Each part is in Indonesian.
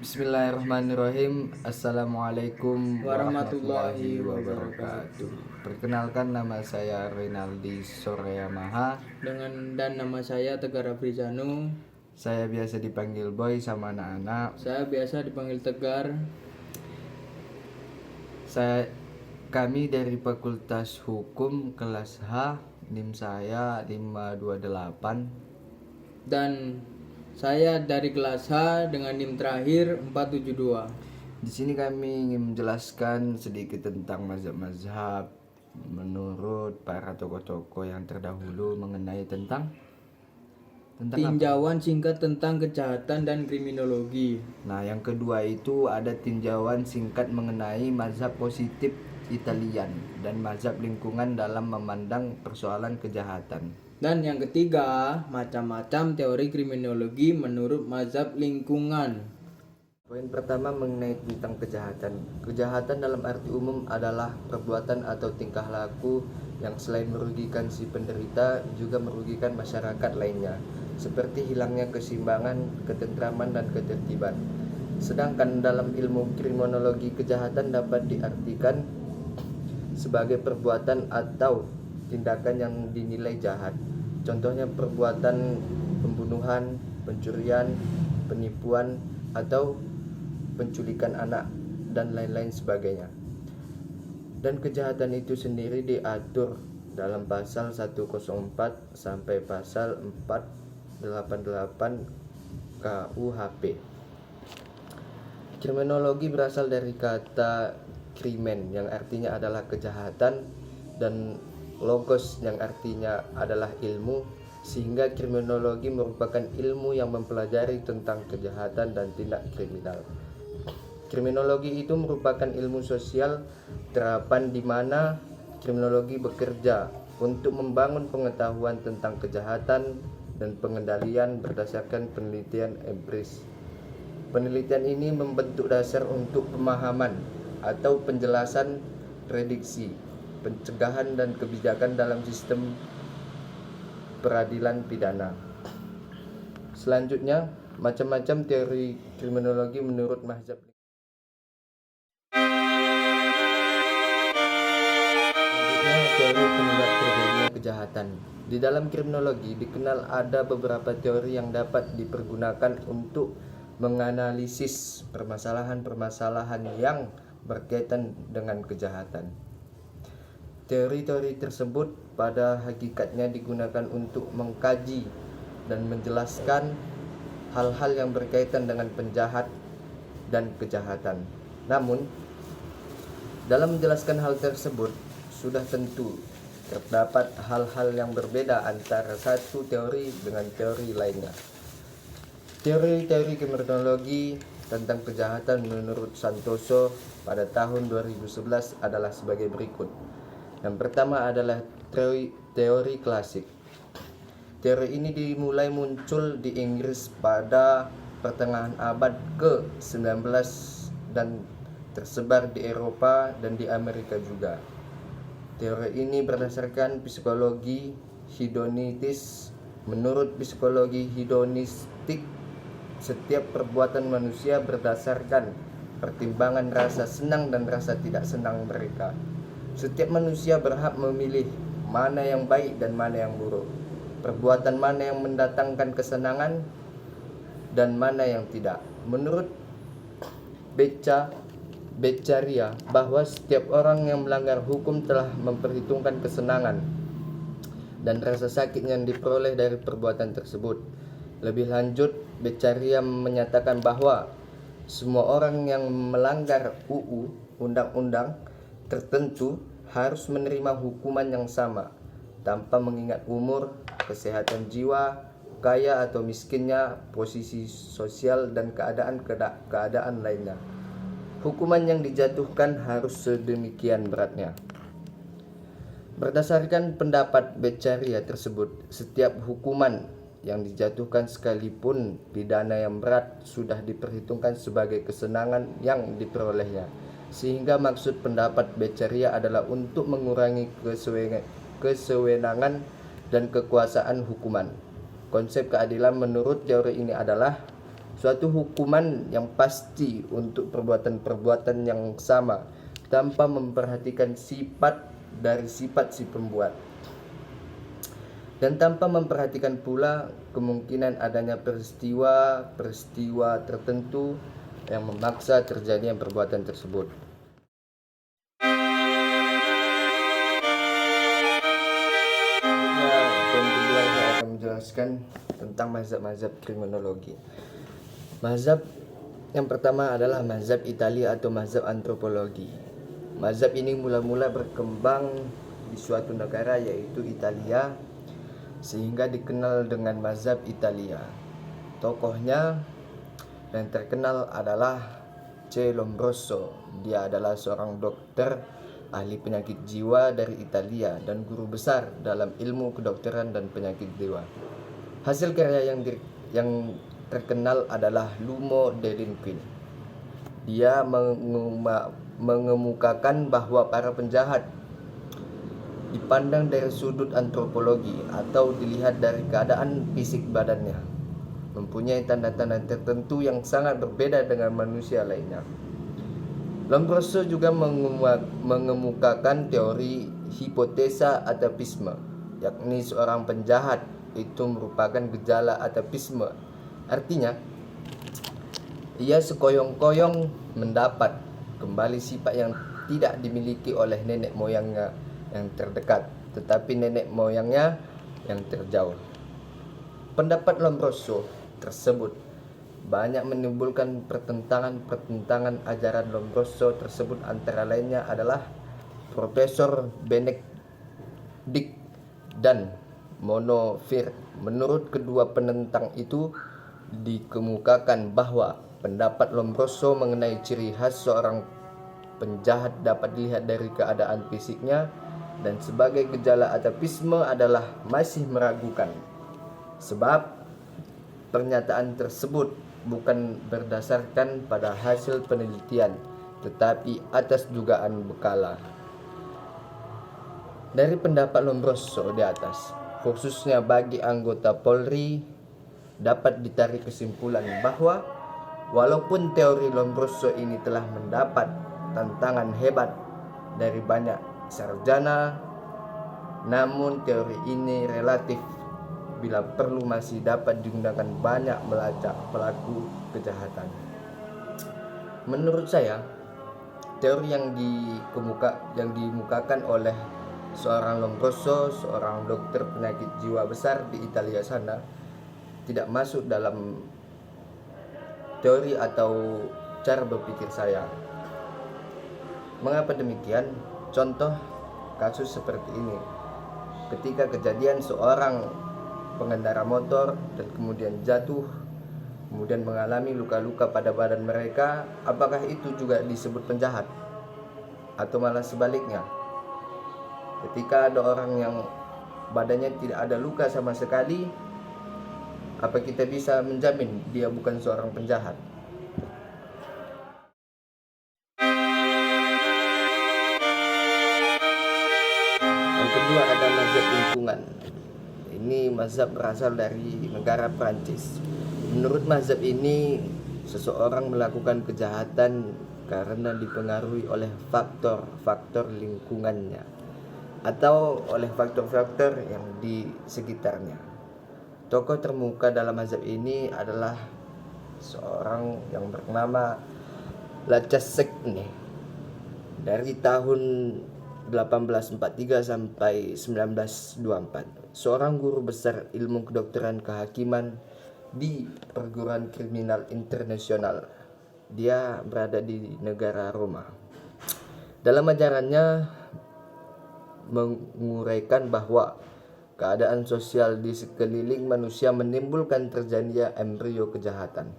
Bismillahirrahmanirrahim. Assalamualaikum Warahmatullahi warahmatullahi wabarakatuh. Perkenalkan, nama saya Rinaldi Soreamaha. Dan nama saya Tegar Afrizanu. Saya biasa dipanggil Boy sama anak-anak. Saya biasa dipanggil Tegar. Kami dari Fakultas Hukum kelas H, NIM saya 528. Dan saya dari kelas H dengan NIM terakhir 472. Di sini kami ingin menjelaskan sedikit tentang mazhab-mazhab menurut para tokoh-tokoh yang terdahulu mengenai tentang apa? Tinjauan singkat tentang kejahatan dan kriminologi. Nah, yang kedua itu ada tinjauan singkat mengenai mazhab positif Italian dan mazhab lingkungan dalam memandang persoalan kejahatan. Dan yang ketiga, macam-macam teori kriminologi menurut mazhab lingkungan. Poin pertama mengenai tentang kejahatan. Kejahatan dalam arti umum adalah perbuatan atau tingkah laku yang selain merugikan si penderita juga merugikan masyarakat lainnya, seperti hilangnya keseimbangan, ketentraman, dan ketertiban. Sedangkan dalam ilmu kriminologi, kejahatan dapat diartikan sebagai perbuatan atau tindakan yang dinilai jahat. Contohnya perbuatan pembunuhan, pencurian, penipuan, atau penculikan anak, dan lain-lain sebagainya. Dan kejahatan itu sendiri diatur dalam pasal 104 sampai pasal 488 KUHP. Kriminologi berasal dari kata krimen yang artinya adalah kejahatan dan logos yang artinya adalah ilmu, sehingga kriminologi merupakan ilmu yang mempelajari tentang kejahatan dan tindak kriminal. Kriminologi itu merupakan ilmu sosial terapan di mana kriminologi bekerja untuk membangun pengetahuan tentang kejahatan dan pengendalian berdasarkan penelitian empiris. Penelitian ini membentuk dasar untuk pemahaman atau penjelasan prediksi, pencegahan, dan kebijakan dalam sistem peradilan pidana. Selanjutnya, macam-macam teori kriminologi menurut mazhab. Selanjutnya, teori penyebab terjadinya kejahatan. Di dalam kriminologi dikenal ada beberapa teori yang dapat dipergunakan untuk menganalisis permasalahan-permasalahan yang berkaitan dengan kejahatan. Teori-teori tersebut pada hakikatnya digunakan untuk mengkaji dan menjelaskan hal-hal yang berkaitan dengan penjahat dan kejahatan. Namun, dalam menjelaskan hal tersebut, sudah tentu terdapat hal-hal yang berbeda antara satu teori dengan teori lainnya. Teori-teori kriminologi tentang kejahatan menurut Santoso pada tahun 2011 adalah sebagai berikut. Yang pertama adalah teori klasik. Teori ini dimulai muncul di Inggris pada pertengahan abad ke-19 dan tersebar di Eropa dan di Amerika juga. Teori ini berdasarkan psikologi hedonitis. Menurut psikologi hedonistik, setiap perbuatan manusia berdasarkan pertimbangan rasa senang dan rasa tidak senang mereka. Setiap manusia berhak memilih mana yang baik dan mana yang buruk, perbuatan mana yang mendatangkan kesenangan dan mana yang tidak. Menurut Beccaria, bahwa setiap orang yang melanggar hukum telah memperhitungkan kesenangan dan rasa sakit yang diperoleh dari perbuatan tersebut. Lebih lanjut, Beccaria menyatakan bahwa semua orang yang melanggar undang-undang tertentu harus menerima hukuman yang sama tanpa mengingat umur, kesehatan jiwa, kaya atau miskinnya, posisi sosial, dan keadaan lainnya. Hukuman yang dijatuhkan harus sedemikian beratnya. Berdasarkan pendapat Beccaria tersebut, setiap hukuman yang dijatuhkan sekalipun pidana yang berat sudah diperhitungkan sebagai kesenangan yang diperolehnya, sehingga maksud pendapat Beccaria adalah untuk mengurangi kesewenangan dan kekuasaan hukuman. Konsep keadilan menurut teori ini adalah suatu hukuman yang pasti untuk perbuatan-perbuatan yang sama tanpa memperhatikan sifat dari sifat si pembuat, dan tanpa memperhatikan pula kemungkinan adanya peristiwa tertentu yang memaksa terjadinya perbuatan tersebut. Kedua, saya akan menjelaskan tentang mazhab-mazhab kriminologi. Mazhab yang pertama adalah mazhab Italia atau mazhab antropologi. Mazhab ini mula-mula berkembang di suatu negara yaitu Italia, sehingga dikenal dengan mazhab Italia. Tokohnya yang terkenal adalah C. Lombroso. Dia adalah seorang dokter ahli penyakit jiwa dari Italia dan guru besar dalam ilmu kedokteran dan penyakit jiwa. Hasil karya yang terkenal adalah L'uomo delinquent. Dia mengemukakan bahwa para penjahat dipandang dari sudut antropologi atau dilihat dari keadaan fisik badannya, mempunyai tanda-tanda tertentu yang sangat berbeda dengan manusia lainnya. Lombroso juga mengemukakan teori hipotesa atapisme, yakni seorang penjahat itu merupakan gejala atapisme. Artinya, ia sekoyong-koyong mendapat kembali sifat yang tidak dimiliki oleh nenek moyangnya yang terdekat, tetapi nenek moyangnya yang terjauh. Pendapat Lombroso tersebut banyak menimbulkan pertentangan ajaran Lombroso tersebut, antara lainnya adalah Profesor Benedict dan Monofir. Menurut kedua penentang itu, dikemukakan bahwa pendapat Lombroso mengenai ciri khas seorang penjahat dapat dilihat dari keadaan fisiknya, dan sebagai gejala atapisme adalah masih meragukan, sebab pernyataan tersebut bukan berdasarkan pada hasil penelitian, tetapi atas dugaan bekala. Dari pendapat Lombroso di atas, khususnya bagi anggota Polri, dapat ditarik kesimpulan bahwa walaupun teori Lombroso ini telah mendapat tantangan hebat dari banyak sarjana, namun teori ini relatif bila perlu masih dapat digunakan banyak melacak pelaku kejahatan. Menurut saya, teori yang dimukakan oleh seorang Lombroso, seorang dokter penyakit jiwa besar di Italia sana, tidak masuk dalam teori atau cara berpikir saya. Mengapa demikian? Contoh kasus seperti ini. Ketika kejadian seorang pengendara motor dan kemudian jatuh, kemudian mengalami luka-luka pada badan mereka, apakah itu juga disebut penjahat? Atau malah sebaliknya? Ketika ada orang yang badannya tidak ada luka sama sekali, apa kita bisa menjamin dia bukan seorang penjahat? Yang kedua ada mazhab lingkungan. Ini mazhab berasal dari negara Prancis. Menurut mazhab ini, seseorang melakukan kejahatan karena dipengaruhi oleh faktor-faktor lingkungannya atau oleh faktor-faktor yang di sekitarnya. Tokoh termuka dalam mazhab ini adalah seorang yang bernama Lacazette dari tahun 1843 sampai 1924, seorang guru besar ilmu kedokteran kehakiman di perguruan kriminal internasional. Dia berada di negara Roma. Dalam ajarannya menguraikan bahwa keadaan sosial di sekeliling manusia menimbulkan terjadinya embrio kejahatan.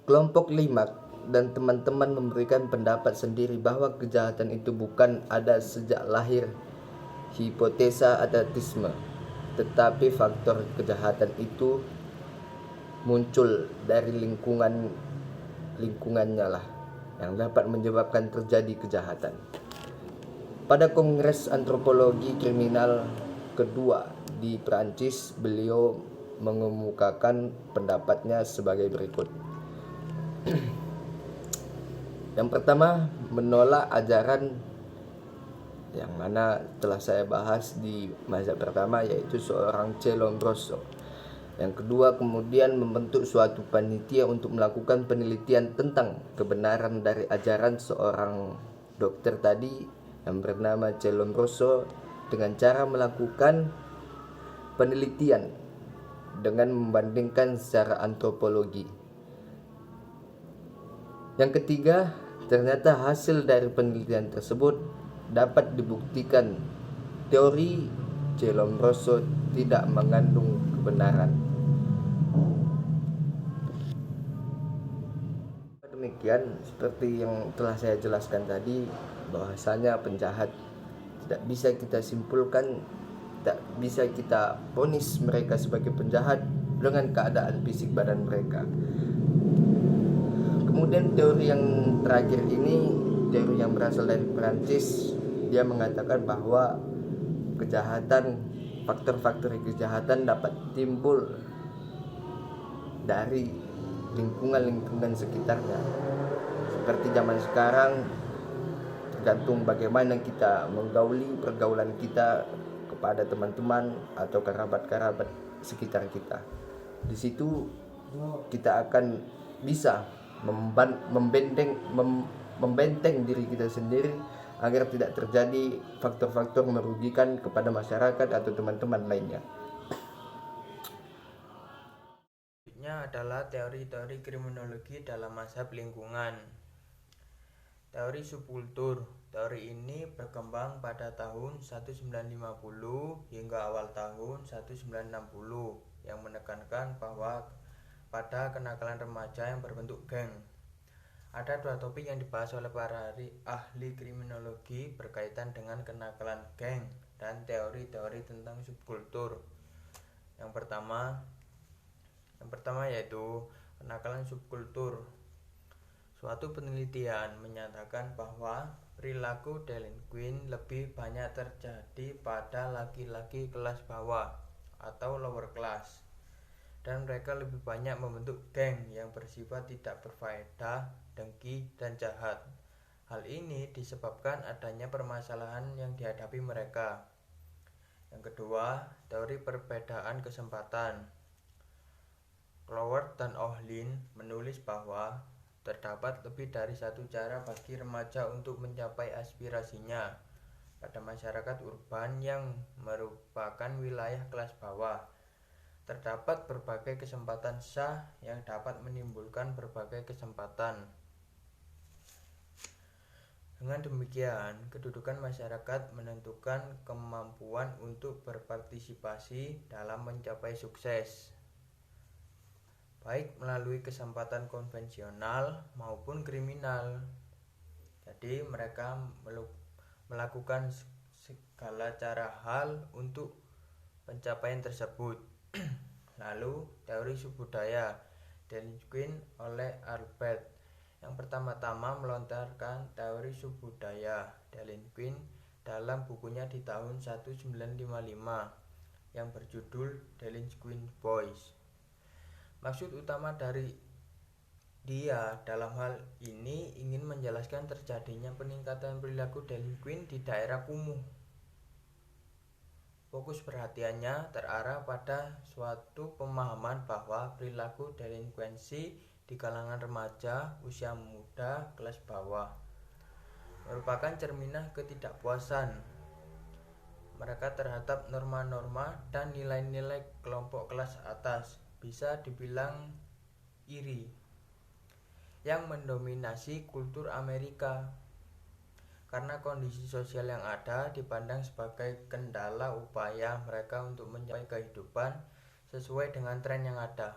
Kelompok Limak dan teman-teman memberikan pendapat sendiri bahwa kejahatan itu bukan ada sejak lahir, hipotesa atatisme, tetapi faktor kejahatan itu muncul dari lingkungannya lah yang dapat menyebabkan terjadi kejahatan. Pada Kongres Antropologi Kriminal kedua di Prancis, beliau mengemukakan pendapatnya sebagai berikut. Yang pertama, menolak ajaran yang mana telah saya bahas di mazhab pertama, yaitu seorang C. Lombroso. Yang kedua, kemudian membentuk suatu panitia untuk melakukan penelitian tentang kebenaran dari ajaran seorang dokter tadi yang bernama C. Lombroso dengan cara melakukan penelitian dengan membandingkan secara antropologi. Yang ketiga, ternyata hasil dari penelitian tersebut dapat dibuktikan teori C. Lombroso tidak mengandung kebenaran. Demikian, seperti yang telah saya jelaskan tadi, bahwasanya penjahat tidak bisa kita simpulkan, tidak bisa kita vonis mereka sebagai penjahat dengan keadaan fisik badan mereka. Kemudian teori yang terakhir ini, teori yang berasal dari Perancis, dia mengatakan bahwa kejahatan, faktor-faktor kejahatan dapat timbul dari lingkungan sekitarnya. Seperti zaman sekarang, tergantung bagaimana kita menggauli pergaulan kita kepada teman-teman atau kerabat-kerabat sekitar kita. Di situ kita akan bisa membenteng diri kita sendiri agar tidak terjadi faktor-faktor merugikan kepada masyarakat atau teman-teman lainnya. Adalah teori-teori kriminologi dalam mazhab lingkungan. Teori subkultur. Teori ini berkembang pada tahun 1950 hingga awal tahun 1960 yang menekankan bahwa pada kenakalan remaja yang berbentuk geng. Ada dua topik yang dibahas oleh para ahli kriminologi berkaitan dengan kenakalan geng dan teori-teori tentang subkultur. Yang pertama yaitu kenakalan subkultur. Suatu penelitian menyatakan bahwa perilaku delinquent lebih banyak terjadi pada laki-laki kelas bawah atau lower class, dan mereka lebih banyak membentuk geng yang bersifat tidak berfaedah, dengki, dan jahat. Hal ini disebabkan adanya permasalahan yang dihadapi mereka. Yang kedua, teori perbedaan kesempatan. Cloward dan Ohlin menulis bahwa terdapat lebih dari satu cara bagi remaja untuk mencapai aspirasinya pada masyarakat urban yang merupakan wilayah kelas bawah. Terdapat berbagai kesempatan sah yang dapat menimbulkan berbagai kesempatan. Dengan demikian, kedudukan masyarakat menentukan kemampuan untuk berpartisipasi dalam mencapai sukses, baik melalui kesempatan konvensional maupun kriminal. Jadi mereka melakukan segala cara hal untuk pencapaian tersebut. Lalu teori subbudaya delinquent oleh Albert yang pertama-tama melontarkan teori subbudaya delinquent dalam bukunya di tahun 1955 yang berjudul Delinquent Boys. Maksud utama dari dia dalam hal ini ingin menjelaskan terjadinya peningkatan perilaku delinquent di daerah kumuh. Fokus perhatiannya terarah pada suatu pemahaman bahwa perilaku delinkuensi di kalangan remaja usia muda kelas bawah merupakan cerminan ketidakpuasan mereka terhadap norma-norma dan nilai-nilai kelompok kelas atas, bisa dibilang iri, yang mendominasi kultur Amerika. Karena kondisi sosial yang ada dipandang sebagai kendala upaya mereka untuk mencapai kehidupan sesuai dengan tren yang ada.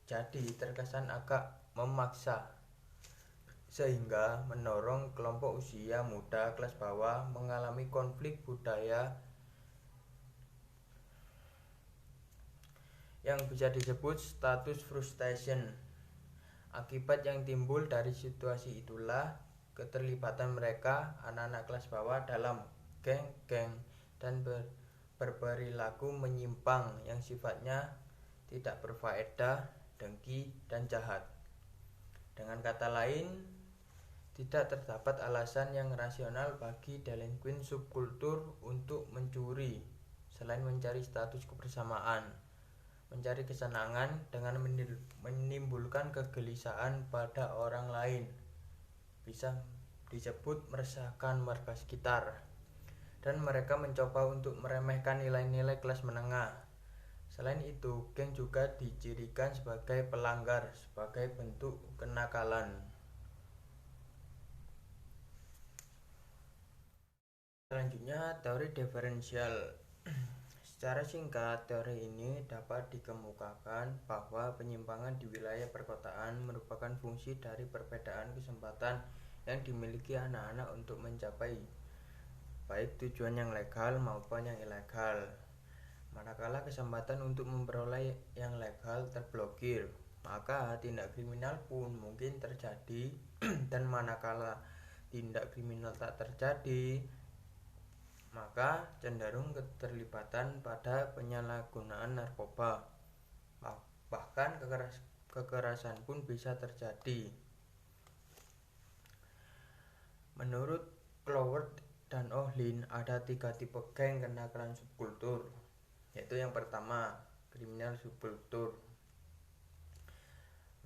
Jadi terkesan agak memaksa, sehingga mendorong kelompok usia muda kelas bawah mengalami konflik budaya yang bisa disebut status frustration. Akibat yang timbul dari situasi itulah keterlibatan mereka, anak-anak kelas bawah, dalam geng-geng dan berperilaku menyimpang yang sifatnya tidak berfaedah, dengki, dan jahat. Dengan kata lain, tidak terdapat alasan yang rasional bagi delinquent subkultur untuk mencuri selain mencari status kebersamaan, mencari kesenangan dengan menimbulkan kegelisahan pada orang lain, bisa disebut meresahkan warga sekitar, dan mereka mencoba untuk meremehkan nilai-nilai kelas menengah. Selain itu, geng juga dicirikan sebagai pelanggar sebagai bentuk kenakalan. Selanjutnya, teori diferensial. Secara singkat, teori ini dapat dikemukakan bahwa penyimpangan di wilayah perkotaan merupakan fungsi dari perbedaan kesempatan yang dimiliki anak-anak untuk mencapai baik tujuan yang legal maupun yang ilegal. Manakala kesempatan untuk memperoleh yang legal terblokir, maka tindak kriminal pun mungkin terjadi dan manakala tindak kriminal tak terjadi, maka cenderung keterlibatan pada penyalahgunaan narkoba. Bahkan kekerasan pun bisa terjadi. Menurut Cloward dan Ohlin, ada 3 tipe geng kenakalan subkultur, yaitu yang pertama, kriminal subkultur.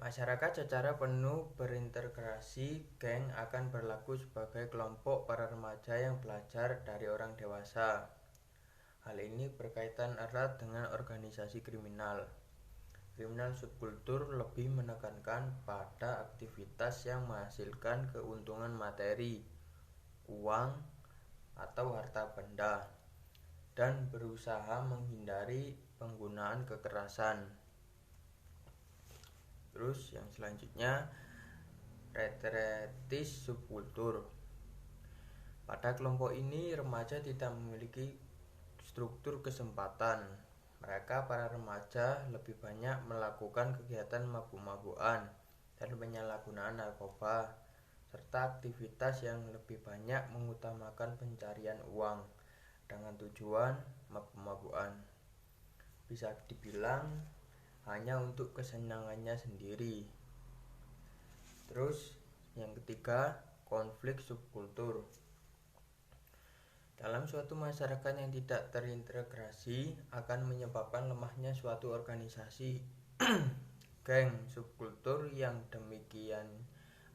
Masyarakat secara penuh berintegrasi, geng akan berlaku sebagai kelompok para remaja yang belajar dari orang dewasa. Hal ini berkaitan erat dengan organisasi kriminal. Kriminal subkultur lebih menekankan pada aktivitas yang menghasilkan keuntungan materi, uang, atau harta benda, dan berusaha menghindari penggunaan kekerasan. Terus yang selanjutnya, retretis subkultur. Pada kelompok ini, remaja tidak memiliki struktur kesempatan. Mereka para remaja lebih banyak melakukan kegiatan mabuk-mabukan dan penyalahgunaan narkoba, serta aktivitas yang lebih banyak mengutamakan pencarian uang dengan tujuan mabuk-mabukan. Bisa dibilang hanya untuk kesenangannya sendiri. Terus yang ketiga, konflik subkultur. Dalam suatu masyarakat yang tidak terintegrasi akan menyebabkan lemahnya suatu organisasi. Geng subkultur yang demikian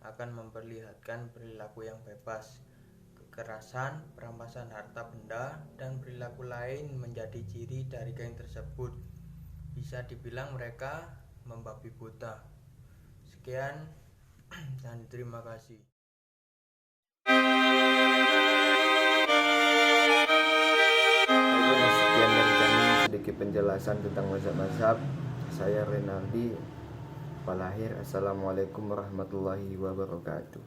akan memperlihatkan perilaku yang bebas, kekerasan, perampasan harta benda, dan perilaku lain menjadi ciri dari geng tersebut. Bisa dibilang mereka membabi buta. Sekian dan terima kasih. Sekian dari kami sedikit penjelasan tentang mazhab-mazhab. Saya Renaldi. Walahir. Assalamualaikum warahmatullahi wabarakatuh.